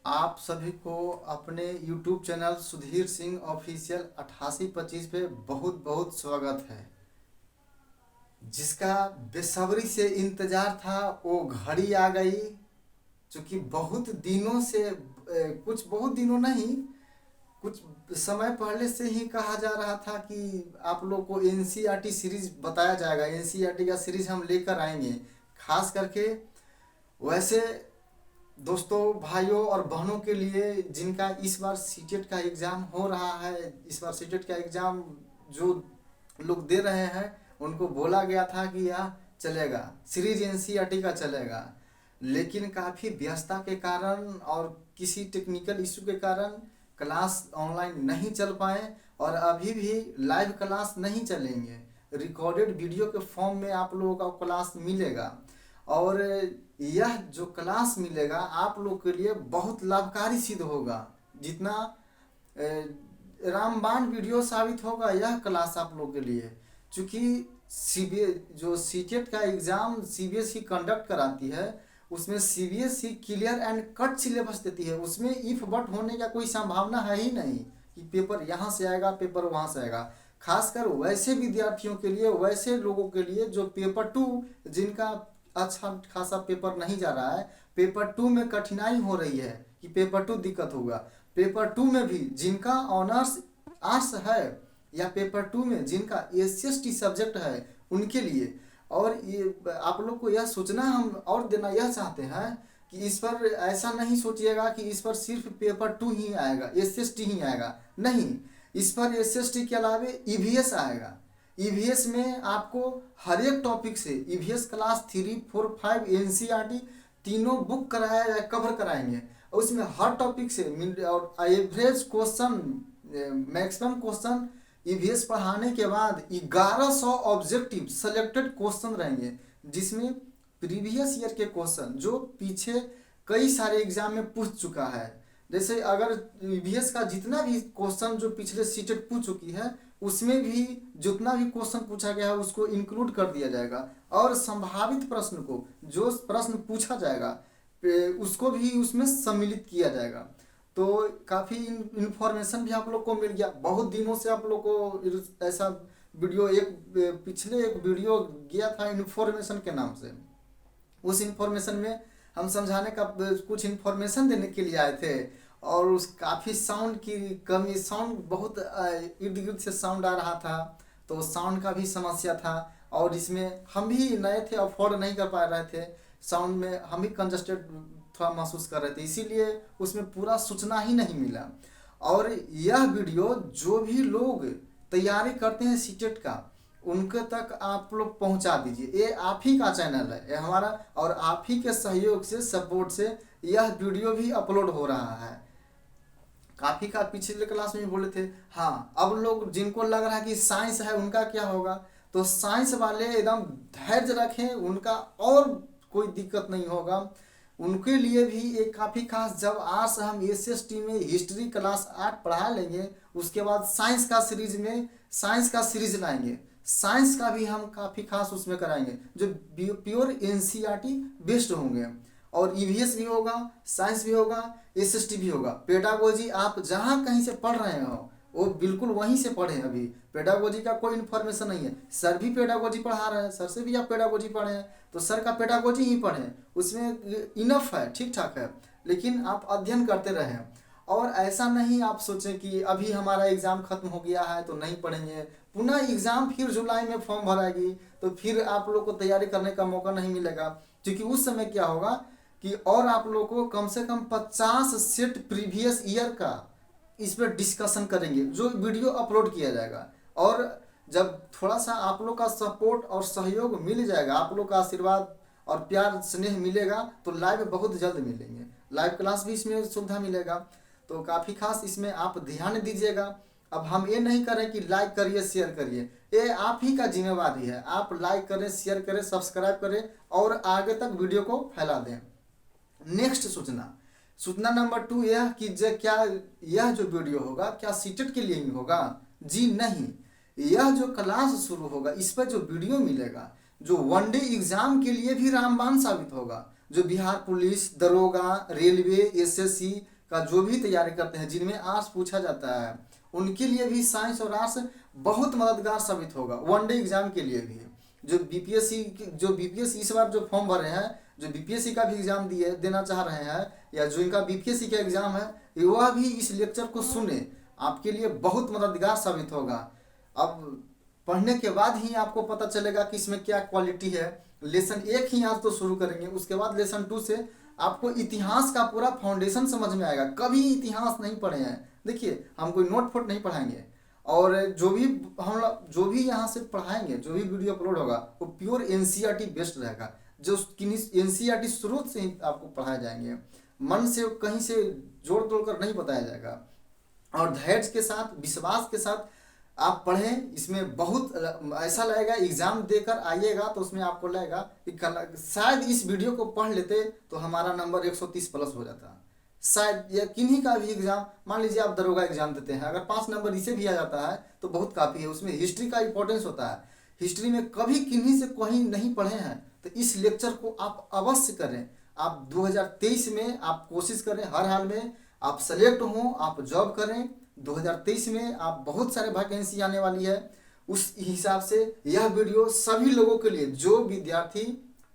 आप सभी को अपने YouTube channel Sudhir Singh official 8825 पे बहुत बहुत स्वागत है। जिसका बेसब्री से इंतजार था वो घड़ी आ गई। क्योंकि बहुत दिनों से कुछ बहुत दिनों नहीं, कुछ समय पहले से ही कहा जा रहा था कि आप लोग को एनसीईआरटी सीरीज बताया जाएगा। एनसीईआरटी का सीरीज हम लेकर आएंगे। खास करके वैसे दोस्तों, भाइयों और बहनों के लिए जिनका इस बार सीटेट का एग्ज़ाम हो रहा है, इस बार सीटेट का एग्ज़ाम जो लोग दे रहे हैं उनको बोला गया था कि यह चलेगा, सीरीज एनसीईआरटी का चलेगा। लेकिन काफ़ी व्यस्तता के कारण और किसी टेक्निकल इशू के कारण क्लास ऑनलाइन नहीं चल पाए और अभी भी लाइव क्लास नहीं चलेंगे। रिकॉर्डेड वीडियो के फॉर्म में आप लोगों का क्लास मिलेगा और यह जो क्लास मिलेगा आप लोग के लिए बहुत लाभकारी सिद्ध होगा। जितना रामबाण वीडियो साबित होगा यह क्लास आप लोग के लिए। चूँकि जो सीटेट का एग्ज़ाम सीबीएसई कंडक्ट कराती है, उसमें CBSE clear and cut syllabus देती है। उसमें इफ बट होने का कोई संभावना है ही नहीं कि पेपर यहाँ से आएगा पेपर वहाँ से आएगा। खासकर वैसे विद्यार्थियों के लिए, वैसे लोगों के लिए जो पेपर 2 जिनका अच्छा खासा पेपर नहीं जा रहा है, पेपर 2 में कठिनाई हो रही है कि पेपर 2 दिक्कत होगा। पेपर 2 में भी जिनका ऑनर्स आर्ट्स है या पेपर 2 में जिनका SC/ST सब्जेक्ट है उनके लिए। और ये आप लोग को यह सूचना हम और देना यह चाहते हैं कि इस पर ऐसा नहीं सोचिएगा कि इस पर सिर्फ पेपर 2 ही आएगा, SC/ST ही आएगा। नहीं, इस पर SC/ST के अलावे EVS आएगा। EVS में आपको हर एक टॉपिक से EVS क्लास 3, 4, 5 NCERT तीनों बुक कराया या कवर कराएंगे। और उसमें हर टॉपिक से और average question, maximum question EVS पढ़ाने के बाद 1100 ऑब्जेक्टिव सेलेक्टेड क्वेश्चन रहेंगे, जिसमें प्रीवियस ईयर के क्वेश्चन जो पीछे कई सारे एग्जाम में पूछ चुका है। जैसे अगर EVS का जितना भी क्वेश्चन जो पिछले सीटेट पूछ चुकी है उसमें भी जितना भी क्वेश्चन पूछा गया है उसको इंक्लूड कर दिया जाएगा। और संभावित प्रश्न को, जो प्रश्न पूछा जाएगा उसको भी उसमें सम्मिलित किया जाएगा। तो काफ़ी इन्फॉर्मेशन भी आप लोग को मिल गया। बहुत दिनों से आप लोग को ऐसा वीडियो पिछले एक वीडियो गया था इन्फॉर्मेशन के नाम से। उस इन्फॉर्मेशन में हम समझाने का कुछ इन्फॉर्मेशन देने के लिए आए थे और उस काफ़ी साउंड की कमी, साउंड बहुत इर्द गिर्द से साउंड आ रहा था, तो साउंड का भी समस्या था। और इसमें हम भी नए थे, अफोर्ड नहीं कर पा रहे थे, साउंड में हम भी कंजस्टेड थोड़ा महसूस कर रहे थे, इसीलिए उसमें पूरा सूचना ही नहीं मिला। और यह वीडियो जो भी लोग तैयारी करते हैं सीटेट का उनके तक आप लोग पहुंचा दीजिए। ये आप ही का चैनल है, ये हमारा, और आप ही के सहयोग से, सपोर्ट से यह वीडियो भी अपलोड हो रहा है। काफ़ी का पिछले क्लास में भी बोले थे। हाँ, अब लोग जिनको लग रहा है कि साइंस है उनका क्या होगा, तो साइंस वाले एकदम धैर्य रखें, उनका और कोई दिक्कत नहीं होगा। उनके लिए भी एक काफ़ी खास, जब आज हम SC/ST में हिस्ट्री क्लास 8 पढ़ा लेंगे उसके बाद साइंस का सीरीज में साइंस का सीरीज लाएंगे। साइंस का भी हम काफ़ी खास उसमें कराएंगे जो प्योर NCERT बेस्ड होंगे। और EVS भी होगा, साइंस भी होगा, SC/ST भी होगा। पेडागोजी आप जहाँ कहीं से पढ़ रहे हो वो बिल्कुल वहीं से पढ़ें। अभी पेडागोजी का कोई इन्फॉर्मेशन नहीं है। सर भी पेडागोजी पढ़ा रहे हैं, सर से भी आप पेडागोजी पढ़े हैं तो सर का पेडागोजी ही पढ़ें, उसमें इनफ है, ठीक ठाक है। लेकिन आप अध्ययन करते रहें और ऐसा नहीं आप सोचें कि अभी हमारा एग्ज़ाम खत्म हो गया है तो नहीं पढ़ेंगे। पुनः एग्ज़ाम फिर जुलाई में फॉर्म भराएगी तो फिर आप लोग को तैयारी करने का मौका नहीं मिलेगा। क्योंकि उस समय क्या होगा कि और आप लोग को कम से कम 50 सेट प्रीवियस ईयर का इस पर डिस्कशन करेंगे जो वीडियो अपलोड किया जाएगा। और जब थोड़ा सा आप लोग का सपोर्ट और सहयोग मिल जाएगा, आप लोग का आशीर्वाद और प्यार स्नेह मिलेगा तो लाइव बहुत जल्द मिलेंगे। लाइव क्लास भी इसमें सुविधा मिलेगा, तो काफ़ी खास इसमें आप ध्यान दीजिएगा। अब हम ये नहीं करें कि लाइक करिए शेयर करिए, ये आप ही का जिम्मेवारी है। आप लाइक करें, शेयर करें, सब्सक्राइब करें और आगे तक वीडियो को फैला दें। नेक्स्ट सूचना नंबर 2 यह कि क्या यह जो वीडियो होगा क्या सीटेट के लिए ही होगा? जी नहीं, यह जो क्लास शुरू होगा इस पर जो वीडियो मिलेगा जो वनडे एग्जाम के लिए भी रामबाण साबित होगा। जो बिहार पुलिस, दरोगा, रेलवे, SSC, का जो भी तैयारी करते हैं, जिनमें आर्ट्स पूछा जाता है, उनके लिए भी साइंस और आर्ट्स बहुत मददगार साबित होगा, वनडे एग्जाम के लिए भी। जो बीपीएससी इस बार जो फॉर्म भरे हैं, जो बीपीएससी का भी एग्जाम देना चाह रहे हैं, या जो इनका बीपीएससी का एग्जाम है, वह भी इस लेक्चर को सुने, आपके लिए बहुत मददगार साबित होगा। अब पढ़ने के बाद ही आपको पता चलेगा कि इसमें क्या क्वालिटी है। लेसन 1 ही आज तो शुरू करेंगे, उसके बाद लेसन 2 से आपको इतिहास का पूरा फाउंडेशन समझ में आएगा। कभी इतिहास नहीं पढ़े हैं, देखिए हम कोई नोट फोट नहीं पढ़ाएंगे, और जो भी यहाँ से पढ़ाएंगे, जो भी वीडियो अपलोड होगा, वो प्योर एनसीईआरटी बेस्ड रहेगा, जो एनसीईआरटी स्रोत से ही आपको पढ़ाए जाएंगे, मन से कहीं से जोड़ तोड़ कर नहीं बताया जाएगा। और धैर्य के साथ, विश्वास के साथ आप पढ़ें। इसमें बहुत ऐसा लगेगा, एग्जाम देकर आइएगा तो उसमें आपको लगेगा कि शायद इस वीडियो को पढ़ लेते तो हमारा नंबर 130 प्लस हो जाता। शायद या किन्हीं का भी एग्जाम, मान लीजिए आप दरोगा एग्जाम देते हैं, अगर 5 नंबर इसे भी आ जाता है तो बहुत काफ़ी है। उसमें हिस्ट्री का इंपॉर्टेंस होता है, हिस्ट्री में कभी किन्हीं से कहीं नहीं पढ़े हैं तो इस लेक्चर को आप अवश्य करें। आप 2023 में आप कोशिश करें, हर हाल में आप सेलेक्ट हों, आप जॉब करें। 2023 में आप बहुत सारे वैकेंसी आने वाली है, उस हिसाब से यह वीडियो सभी लोगों के लिए, जो विद्यार्थी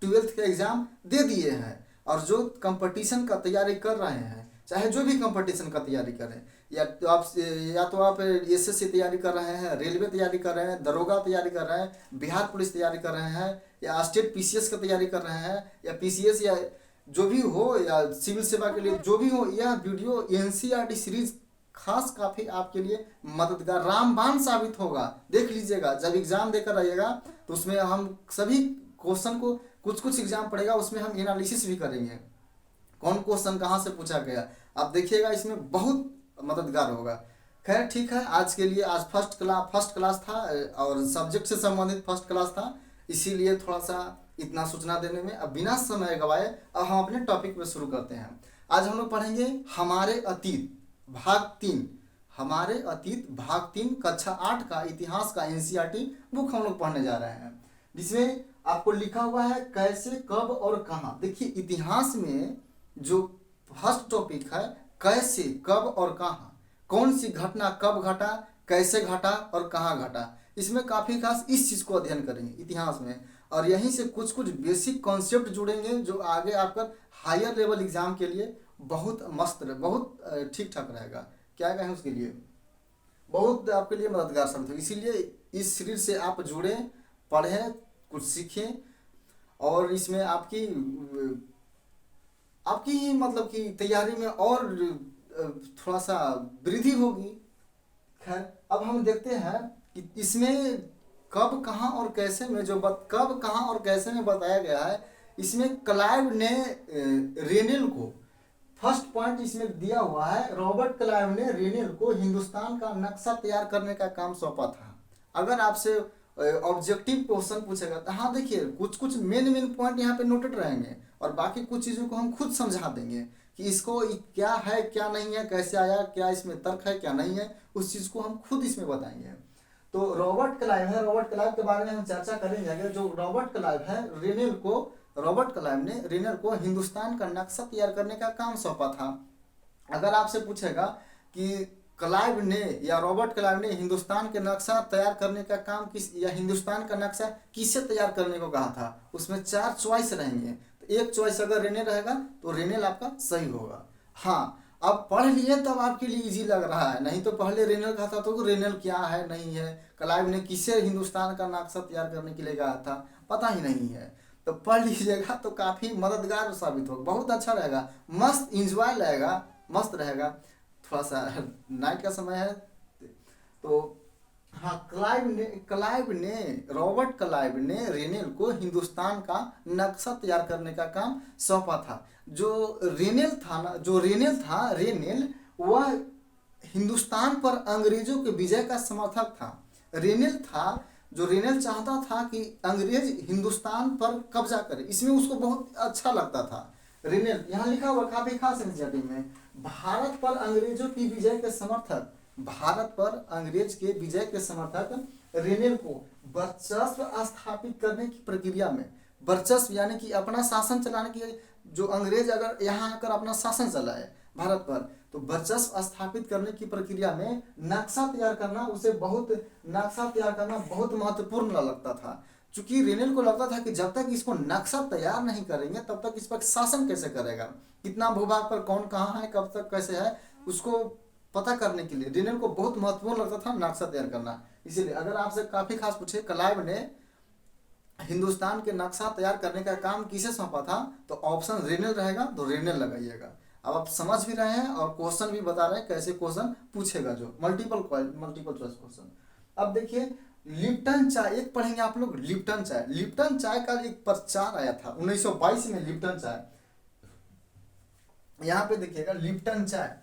12th का एग्जाम दे दिए हैं और जो कंपटीशन का तैयारी कर रहे हैं, चाहे जो भी कंपटीशन का तैयारी करें, या तो आप एसएससी तैयारी कर रहे हैं, रेलवे तैयारी कर रहे हैं, दरोगा तैयारी कर रहे हैं, बिहार पुलिस तैयारी कर रहे हैं, या स्टेट पीसीएस का तैयारी कर रहे हैं, या पीसीएस, या जो भी हो, या सिविल सेवा के लिए जो भी हो, यह वीडियो एनसीईआरटी सीरीज खास काफ़ी आपके लिए मददगार रामबाण साबित होगा। देख लीजिएगा, जब एग्जाम देकर आइएगा तो उसमें हम सभी क्वेश्चन को, कुछ एग्जाम पड़ेगा उसमें हम एनालिसिस भी करेंगे, कौन क्वेश्चन कहाँ से पूछा गया, आप देखिएगा, इसमें बहुत मददगार होगा। खैर ठीक है, आज के लिए, आज फर्स्ट क्लास था और सब्जेक्ट से संबंधित फर्स्ट क्लास था, इसीलिए थोड़ा सा इतना सूचना देने में। अब बिना समय गवाए अब हम अपने टॉपिक पे शुरू करते हैं। आज हम लोग पढ़ेंगे हमारे अतीत भाग 3, हमारे अतीत भाग 3 कक्षा 8 का इतिहास का एनसीईआरटी बुक हम लोग पढ़ने जा रहे हैं, जिसमें आपको लिखा हुआ है कैसे, कब और कहाँ। देखिए इतिहास में जो फर्स्ट टॉपिक है, कैसे, कब और कहाँ, कौन सी घटना कब घटा, कैसे घटा और कहाँ घटा, इसमें काफ़ी खास इस चीज़ को अध्ययन करेंगे इतिहास में। और यहीं से कुछ बेसिक कॉन्सेप्ट जुड़ेंगे जो आगे आपका हायर लेवल एग्जाम के लिए बहुत मस्त, बहुत ठीक ठाक रहेगा। क्या कहें, उसके लिए बहुत आपके लिए मददगार साबित होगा। इसीलिए इस सीरीज से आप जुड़ें, पढ़ें, कुछ सीखें, और इसमें आपकी मतलब कि तैयारी में और थोड़ा सा वृद्धि होगी। खैर अब हम देखते हैं कि इसमें कब, कहाँ और कैसे में कब, कहाँ और कैसे में बताया गया है। इसमें क्लाइव ने रेनेल को, फर्स्ट पॉइंट इसमें दिया हुआ है, रॉबर्ट क्लाइव ने रेनेल को हिंदुस्तान का नक्शा तैयार करने का काम सौंपा था। अगर आपसे ऑब्जेक्टिव क्वेश्चन पूछेगा तो हाँ देखिए, कुछ मेन पॉइंट यहाँ पे नोटेड रहेंगे, और बाकी कुछ चीज़ों को हम खुद समझा देंगे कि इसको क्या है, क्या नहीं है, कैसे आया, क्या इसमें तर्क है, क्या नहीं है, उस चीज़ को हम खुद इसमें बताएंगे। तो रॉबर्ट क्लाइव है, रॉबर्ट क्लाइव के बारे में हम चर्चा करेंगे। जो रॉबर्ट क्लाइव है, रॉबर्ट क्लाइव ने रेनेल को हिंदुस्तान का नक्शा तैयार करने का काम सौंपा था। अगर आपसे पूछेगा कि क्लाइव ने या रॉबर्ट क्लाइव ने हिंदुस्तान के नक्शा तैयार करने का काम या हिंदुस्तान का नक्शा किससे तैयार करने को कहा था, उसमें 4 चॉइस रहेंगे। तो एक चॉइस अगर रेनेल रहेगा तो रेनेल आपका सही होगा। हाँ, अब पढ़ लिए तब आपके लिए इजी लग रहा है, नहीं तो पहले रेनेल कहा था तो रेनेल क्या है, नहीं है, क्लाइव ने किसे हिंदुस्तान का नक्शा तैयार करने के लिए कहा था, पता ही नहीं है। तो पढ़ लीजिएगा तो काफ़ी मददगार साबित होगा, बहुत अच्छा रहेगा, मस्त इंजॉय लगेगा, मस्त रहेगा। थोड़ा सा नाइट का समय है तो हाँ, रॉबर्ट क्लाइव ने रेनेल को हिंदुस्तान का नक्शा तैयार करने का काम सौंपा था। जो रेनेल वह हिंदुस्तान पर अंग्रेजों के विजय का समर्थक था। रेनेल चाहता था कि अंग्रेज हिंदुस्तान पर कब्जा करे, इसमें उसको बहुत अच्छा लगता था। रेनेल यहाँ लिखा हुआ काफी खास में, भारत पर अंग्रेज के विजय के समर्थक रेनेल को वर्चस्व स्थापित करने की प्रक्रिया में, वर्चस्व यानी कि अपना शासन चलाने की, जो अंग्रेज अगर यहाँ आकर अपना शासन चलाए, भारत पर। तो वर्चस्व स्थापित करने की प्रक्रिया में नक्शा तैयार करना बहुत महत्वपूर्ण लगता था। चूंकि रेनेल को लगता था कि जब तक इसको नक्शा तैयार नहीं करेंगे तब तक इस पर शासन कैसे करेगा, कितना भूभाग पर कौन कहाँ है, कब तक कैसे है, उसको पता करने के लिए रेनेल को बहुत महत्वपूर्ण लगता था नक्शा तैयार करना। इसीलिए अगर आपसे काफी खास पूछे क्लाइव ने हिंदुस्तान के नक्शा तैयार करने का काम किसे सौंपा था, तो ऑप्शन रेनेल रहेगा, तो रेनेल लगाइएगा। अब आप समझ भी रहे हैं और क्वेश्चन भी बता रहे हैं कैसे क्वेश्चन पूछेगा, जो मल्टीपल चॉइस क्वेश्चन। अब देखिए लिप्टन चाय एक पढ़ेंगे आप लोग। लिप्टन चाय का एक प्रचार आया था 1922 में। लिप्टन चाय यहाँ पे देखिएगा, लिप्टन चाय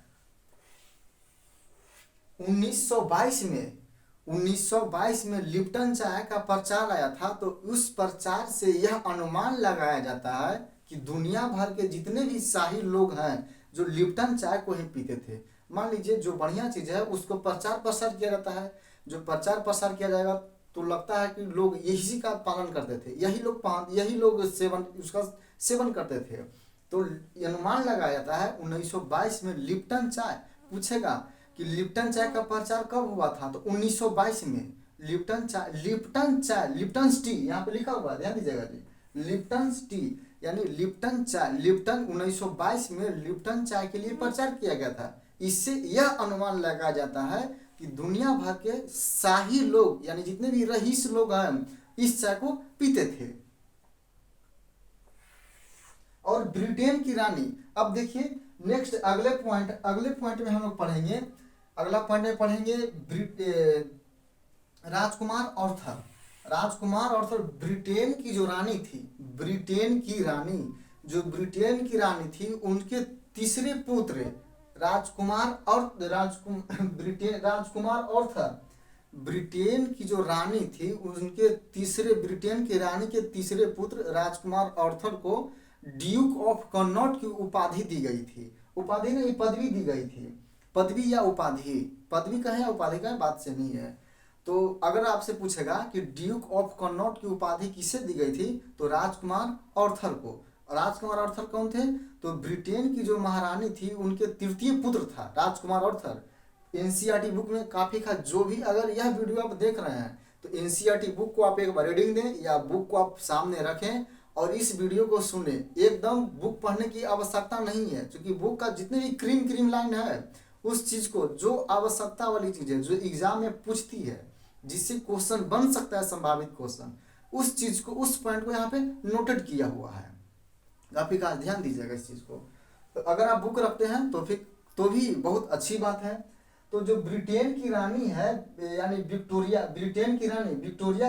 1922 में लिप्टन चाय का प्रचार आया था। तो उस प्रचार से यह अनुमान लगाया जाता है कि दुनिया भर के जितने भी शाही लोग हैं जो लिप्टन चाय को ही पीते थे। मान लीजिए जो बढ़िया चीज़ है उसको प्रचार प्रसार किया जाता है, जो प्रचार प्रसार किया जाएगा तो लगता है कि लोग यही का पालन करते थे, यही लोग उसका सेवन करते थे। तो अनुमान लगाया जाता है 1922 में लिप्टन चाय। पूछेगा कि लिप्टन चाय का प्रचार कब हुआ था, तो 1922 में। लिप्टन टी यहाँ पे लिखा हुआ है, ध्यान दीजिएगा जी। लिप्टन टी यानी लिप्टन चाय, 1922 में लिप्टन चाय के लिए प्रचार किया गया था। इससे यह अनुमान लगाया जाता है कि दुनिया भर के शाही लोग यानी जितने भी रईस लोग हैं इस चाय को पीते थे। और ब्रिटेन की रानी, अब देखिए नेक्स्ट अगले पॉइंट में हम लोग पढ़ेंगे। अगला पॉइंट में पढ़ेंगे राजकुमार आर्थर ब्रिटेन की जो रानी थी, उनके तीसरे पुत्र राजकुमार आर्थर, ब्रिटेन की जो रानी थी उनके ब्रिटेन की रानी के तीसरे पुत्र राजकुमार आर्थर को ड्यूक ऑफ कनॉट की उपाधि दी गई थी। उपाधि नहीं, पदवी दी गई थी। पदवी या उपाधि, पदवी का है या उपाधि का है, बात से नहीं है। तो अगर आपसे पूछेगा कि ड्यूक ऑफ कनॉट की उपाधि किसे दी गई थी, तो राजकुमार आर्थर को। राजकुमार आर्थर कौन थे, तो ब्रिटेन की जो महारानी थी उनके तृतीय पुत्र था राजकुमार आर्थर। एनसीईआरटी बुक में काफी खास, जो भी अगर यह वीडियो आप देख रहे हैं तो एनसीईआरटी बुक को आप एक बार रीडिंग दें या बुक को आप सामने रखें और इस वीडियो को सुने। एकदम बुक पढ़ने की आवश्यकता नहीं है, क्योंकि बुक का जितने भी क्रीम लाइन है उस चीज को, जो आवश्यकता वाली चीज है जो एग्जाम में पूछती है, जिससे क्वेश्चन बन सकता है संभावित क्वेश्चन, उस चीज को, उस पॉइंट को यहाँ पे नोटेड किया हुआ है। काफी खास ध्यान दीजिएगा इस चीज को। तो अगर आप बुक रखते हैं तो फिर तो भी बहुत अच्छी बात है। तो जो ब्रिटेन की रानी है यानी विक्टोरिया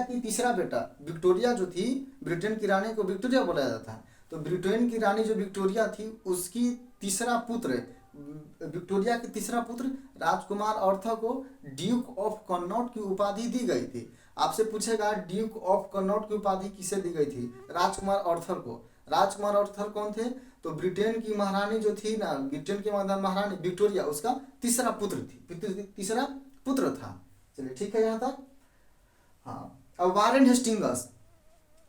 की तीसरा बेटा, विक्टोरिया जो थी, ब्रिटेन की रानी को विक्टोरिया बोला जाता है। तो ब्रिटेन की रानी जो विक्टोरिया थी उसकी विक्टोरिया के तीसरा पुत्र राजकुमार आर्थर को ड्यूक ऑफ कनॉट की उपाधि दी गई थी। आपसे पूछेगा ड्यूक ऑफ कनॉट की उपाधि किसे दी गई थी, राजकुमार आर्थर को। राजकुमार आर्थर कौन थे, तो ब्रिटेन की महारानी जो थी ना, ब्रिटेन की महारानी विक्टोरिया, उसका तीसरा पुत्र था। चलिए ठीक है यहाँ तक। हाँ, अब वारेन हेस्टिंग्स,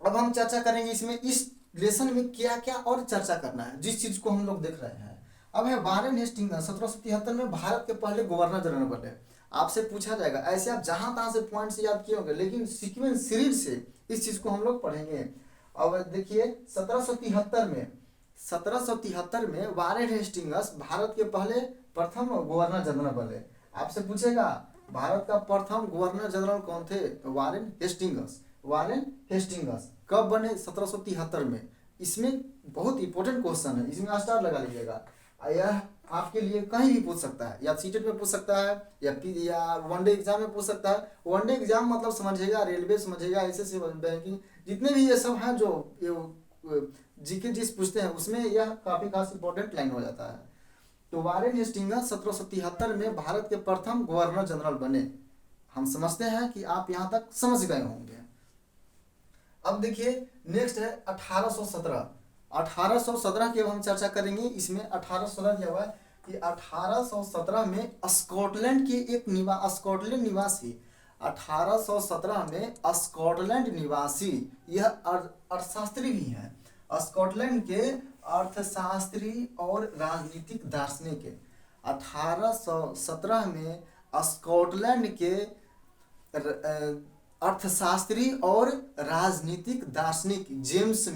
अब हम चर्चा करेंगे इसमें, इस लेसन में क्या क्या और चर्चा करना है जिस चीज को हम लोग देख रहे हैं। अब है वारेन हेस्टिंग्स 1773 में भारत के पहले गवर्नर जनरल बने। आपसे पूछा जाएगा, ऐसे आप जहां तहां से पॉइंट से याद किए होंगे, लेकिन सीक्वेंस सीरीज से इस चीज को हम लोग पढ़ेंगे। अब देखिए 1773 में वारेन हेस्टिंग्स भारत के प्रथम गवर्नर जनरल बने। आपसे पूछेगा भारत का प्रथम गवर्नर जनरल कौन थे, तो वारेन हेस्टिंग्स कब बने, 1773 में। इसमें बहुत इंपॉर्टेंट क्वेश्चन है, इसमें स्टार लगा लीजिएगा। यह आपके लिए कहीं भी पूछ सकता है, या सीटेट में पूछ सकता है या वनडे एग्जाम में पूछ सकता है। वनडे एग्जाम मतलब समझिएगा रेलवे, समझिएगा एसएससी, बैंकिंग, जितने भी ये सब हैं जो जीके जिस पूछते हैं उसमें यह काफी खास इंपॉर्टेंट लाइन हो जाता है। तो वारेन हेस्टिंग्स 1773 में भारत के प्रथम गवर्नर जनरल बने। हम समझते हैं कि आप यहाँ तक समझ गए होंगे। अब देखिए नेक्स्ट है 1817 की अब हम चर्चा करेंगे। इसमें 1817 क्या हुआ कि 1817 में स्कॉटलैंड के एक स्कॉटलैंड निवासी, 1817 में स्कॉटलैंड निवासी, यह अर्थशास्त्री भी हैं, स्कॉटलैंड के अर्थशास्त्री और राजनीतिक दार्शनिक। 1817 में स्कॉटलैंड के अर्थशास्त्री और राजनीतिक दार्शनिक जेम्स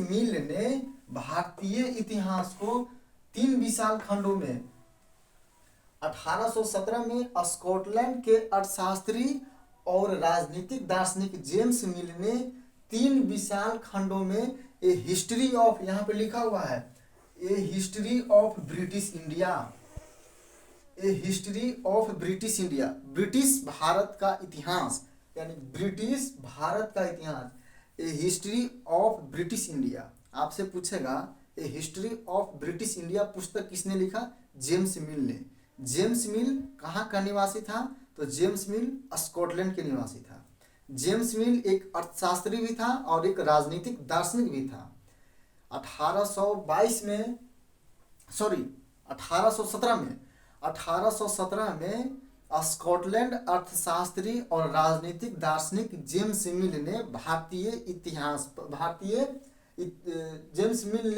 मिल ने भारतीय इतिहास को 3 विशाल खंडों में 1817 में स्कॉटलैंड के अर्थशास्त्री और राजनीतिक दार्शनिक जेम्स मिल ने 3 विशाल खंडों में ए हिस्ट्री ऑफ, यहाँ पे लिखा हुआ है a history of British India, a history of British India, British Bharat का इतिहास, यानी ब्रिटिश भारत का इतिहास, a history of British India. आपसे पूछेगा a history of British India पुस्तक किसने लिखा? जेम्स मिल ने। जेम्स मिल कहाँ का निवासी था? तो जेम्स मिल स्कॉटलैंड के निवासी था। जेम्स मिल एक अर्थशास्त्री भी था और एक राजनीतिक दार्शनिक भी था। 1817 में स्कॉटलैंड अर्थशास्त्री और राजनीतिक दार्शनिक जेम्स मिल ने जेम्स मिल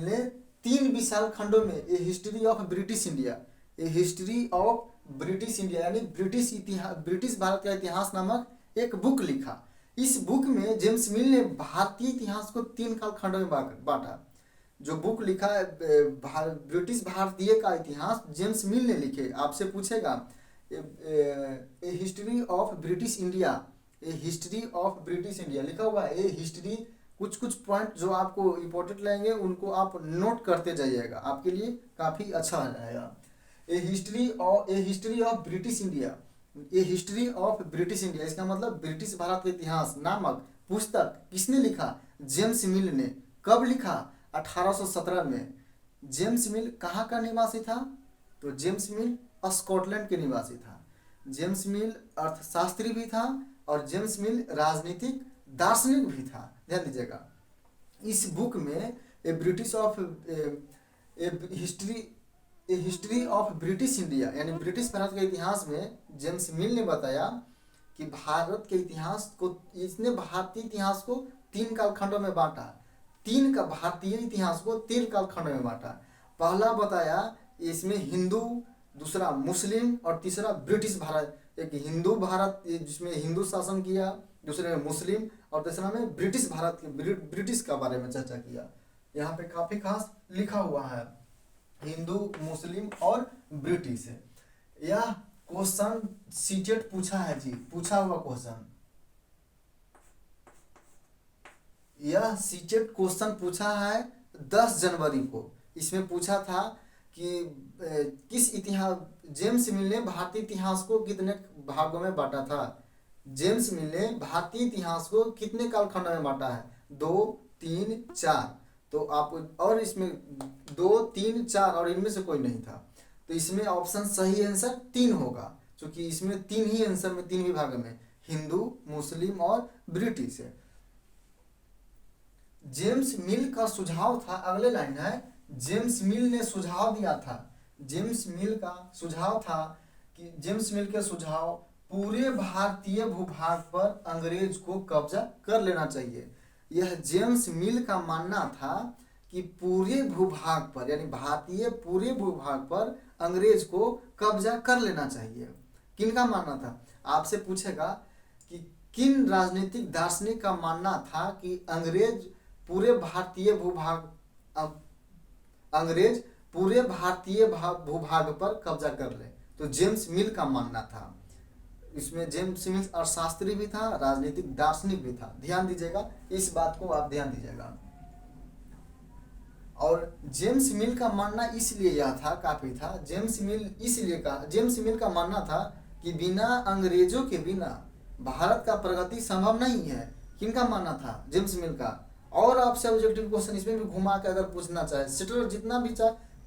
ने 3 विशाल खंडों में a history of British India, a history of British India यानी ब्रिटिश भारत का इतिहास नामक एक बुक लिखा। इस बुक में जेम्स मिल ने भारतीय इतिहास को 3 काल खंडों में बांटा। जो बुक लिखा है ब्रिटिश भारतीय का इतिहास जेम्स मिल ने लिखे। आपसे पूछेगा a history of British India, a history of British India लिखा हुआ है। ए हिस्ट्री कुछ पॉइंट जो आपको इम्पोर्टेंट लगेंगे उनको आप नोट करते जाइएगा, आपके लिए काफ़ी अच्छा हो जाएगा। A history of British India, a history of British India, इसका मतलब ब्रिटिश भारत का इतिहास नामक पुस्तक किसने लिखा? जेम्स मिल ने। कब लिखा? 1817 में। जेम्स मिल कहाँ का निवासी था? तो जेम्स मिल स्कॉटलैंड के निवासी था। जेम्स मिल अर्थशास्त्री भी था और जेम्स मिल राजनीतिक दार्शनिक भी था। ध्यान दीजिएगा, इस बुक में a history of British India यानी ब्रिटिश भारत के इतिहास में जेम्स मिल ने बताया कि भारत के इतिहास को, इसने भारतीय इतिहास को 3 कालखंडों में बांटा। भारतीय इतिहास को 3 कालखंडों में बांटा। पहला बताया इसमें हिंदू, दूसरा मुस्लिम और तीसरा ब्रिटिश भारत। एक हिंदू भारत जिसमें हिंदू शासन किया, दूसरे में मुस्लिम और तीसरा में ब्रिटिश भारत ब्रिटिश का बारे में चर्चा किया। यहाँ पे काफी खास लिखा हुआ है हिंदू, मुस्लिम और ब्रिटिश। यह क्वेश्चन सीटेट पूछा है जी, पूछा हुआ क्वेश्चन। यह सीटेट क्वेश्चन पूछा है 10 जनवरी को। इसमें पूछा था कि किस इतिहास जेम्स मिल ने भारतीय इतिहास को कितने भागों में बांटा था? जेम्स मिल ने भारतीय इतिहास को कितने कालखंड में बांटा है? 2, 3, 4। तो आप और इसमें 2, 3, 4 और इनमें से कोई नहीं था, तो इसमें ऑप्शन सही आंसर 3 होगा, क्योंकि इसमें 3 ही आंसर में 3 विभाग में हिंदू, मुस्लिम और ब्रिटिश है। जेम्स मिल का सुझाव था, अगले लाइन है, जेम्स मिल ने सुझाव दिया था। जेम्स मिल का सुझाव था कि जेम्स मिल के सुझाव पूरे भारतीय भूभाग पर अंग्रेज को कब्जा कर लेना चाहिए। यह जेम्स मिल का मानना था कि पूरे भूभाग पर यानी भारतीय पूरे भूभाग पर अंग्रेज को कब्जा कर लेना चाहिए। किनका मानना था? आपसे पूछेगा कि किन राजनीतिक दार्शनिक का मानना था कि अंग्रेज पूरे भारतीय भूभाग पर कब्जा कर ले, तो जेम्स मिल का मानना था। इसमें जेम्स मिल अर्थशास्त्री भी था, राजनीतिक दार्शनिक भी था। ध्यान दीजिएगा, इस बात को आप ध्यान दीजिएगा। और जेम्स मिल का मानना इसलिए यह था, काफी था, जेम्स मिल का मानना था कि बिना अंग्रेजों के बिना भारत का प्रगति संभव नहीं है। किनका मानना था? जेम्स मिल का। और आपसे ऑब्जेक्टिव क्वेश्चन इसमें भी घुमा के अगर पूछना चाहे, सेटर जितना भी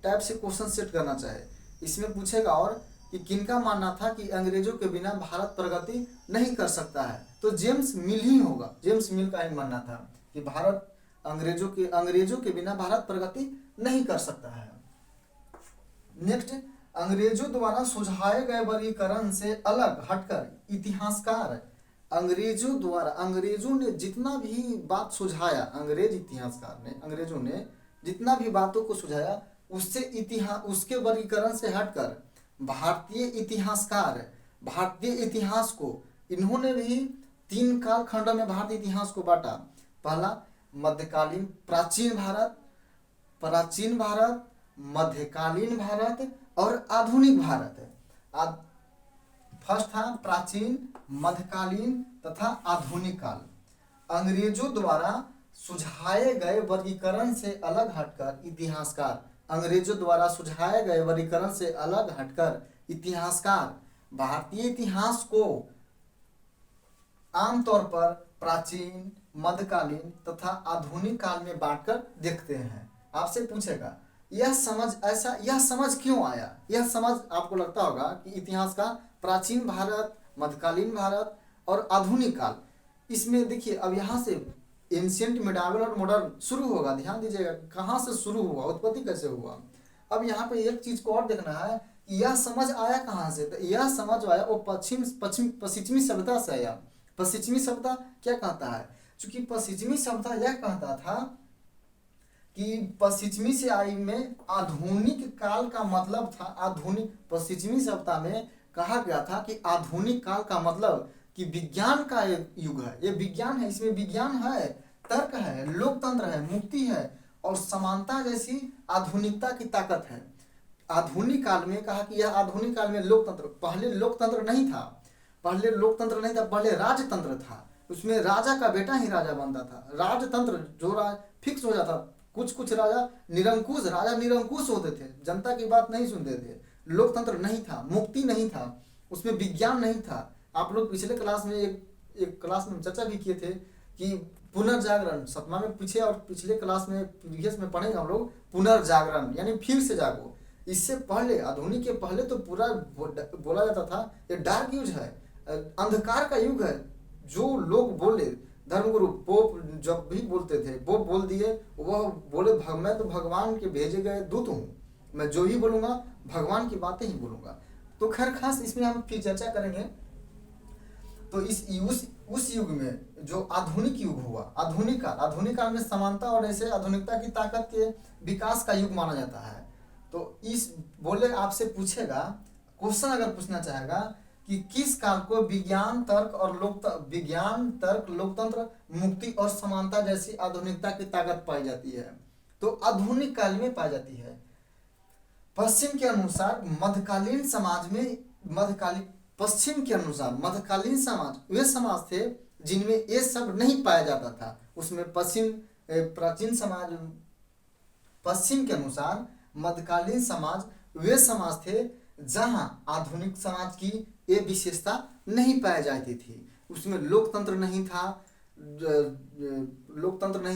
टाइप से क्वेश्चन सेट करना चाहे, इसमें पूछेगा और कि किनका मानना था कि अंग्रेजों के बिना भारत प्रगति नहीं कर सकता है, तो जेम्स मिल ही होगा। जेम्स मिल का ही मानना था कि भारत अंग्रेजों के बिना भारत प्रगति नहीं कर सकता है। नेक्स्ट, अंग्रेजों द्वारा सुझाए गए वर्गीकरण से अलग हटकर इतिहासकार अंग्रेजों ने जितना भी बात सुझाया, अंग्रेज इतिहासकार ने, अंग्रेजों ने जितना भी बातों को सुझाया, उससे उसके वर्गीकरण से हटकर भारतीय इतिहासकार, भारतीय इतिहास को इन्होंने भी 3 कालखंडों में भारतीय इतिहास को बांटा। पहला मध्यकालीन प्राचीन भारत, मध्यकालीन भारत और आधुनिक भारत। फर्स्ट था प्राचीन, मध्यकालीन तथा आधुनिक काल। अंग्रेजों द्वारा सुझाए गए वर्गीकरण से अलग हटकर इतिहासकार, अंग्रेजों द्वारा सुझाए गए वर्गीकरण से अलग हटकर इतिहासकार भारतीय इतिहास को आमतौर पर प्राचीन, मध्यकालीन तथा आधुनिक काल में बांटकर देखते हैं। आपसे पूछेगा यह समझ क्यों आया? यह समझ आपको लगता होगा कि इतिहास का प्राचीन भारत, मध्यकालीन भारत और आधुनिक काल, इसमें देखिए अब यहाँ से एंशिएंट, मिडावल और मॉडर्न शुरू होगा। ध्यान दीजिएगा कहाँ से शुरू हुआ, उत्पत्ति कैसे हुआ। अब यहाँ पे एक चीज को और देखना है कि यह समझ आया कहाँ से। तो यह समझ आया वो पश्चिमी सभ्यता से आया। पश्चिमी सभ्यता क्या कहता है? चूंकि पश्चिमी सभ्यता यह कहता था कि पश्चिमी से आई में आधुनिक काल का मतलब था, आधुनिक पश्चिमी सभ्यता में कहा गया था कि आधुनिक काल का मतलब कि विज्ञान का एक युग है। ये विज्ञान है, इसमें विज्ञान है, तर्क है, लोकतंत्र है, मुक्ति है और समानता जैसी आधुनिकता की ताकत है। आधुनिक काल में कहा कि यह आधुनिक काल में लोकतंत्र, पहले लोकतंत्र नहीं था, पहले राजतंत्र था। उसमें राजा का बेटा ही राजा बनता था। राजतंत्र जो फिक्स हो जाता, कुछ राजा निरंकुश होते थे, जनता की बात नहीं सुनते थे। लोकतंत्र नहीं था, मुक्ति नहीं था, उसमें विज्ञान नहीं था। आप लोग पिछले क्लास में एक क्लास में चर्चा भी किए थे कि पुनर्जागरण, सपना में पीछे और पिछले क्लास में प्रीवियस में पढ़ेंगे हम लोग पुनर्जागरण, यानी फिर से जागो। इससे पहले, आधुनिक के पहले तो पूरा बोला जाता था ये डार्क युग है, अंधकार का युग है। जो लोग बोले, धर्मगुरु पोप जब भी बोलते थे, पोप बोल दिए, वह बोले मैं तो भगवान के भेजे गए दूत हूँ, मैं जो ही बोलूँगा भगवान की बातें ही बोलूँगा। तो खैर खास इसमें हम फिर चर्चा करेंगे। तो उस युग में जो आधुनिक युग हुआ, आधुनिक काल में समानता और ऐसे आधुनिकता की ताकत के विकास का युग माना जाता है। तो इस बोले आपसे पूछेगा, क्वेश्चन अगर पूछना चाहेगा कि किस काल को विज्ञान, तर्क, लोकतंत्र, मुक्ति और समानता जैसी आधुनिकता की ताकत पाई जाती है, तो आधुनिक काल में पाई जाती है। पश्चिम के अनुसार मध्यकालीन समाज वे समाज थे जिनमें ये सब नहीं पाया जाता था। उसमें पश्चिम के अनुसार मध्यकालीन समाज वे समाज थे जहां आधुनिक समाज की ये विशेषता नहीं पाई जाती थी। उसमें लोकतंत्र नहीं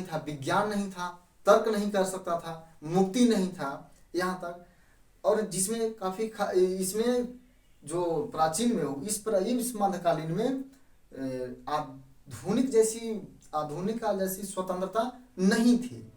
था, विज्ञान नहीं था, तर्क नहीं कर सकता था, मुक्ति नहीं था, यहाँ तक। और जिसमें काफी इसमें जो प्राचीन में हो, इस मध्यकालीन में आधुनिक काल जैसी स्वतंत्रता नहीं थी।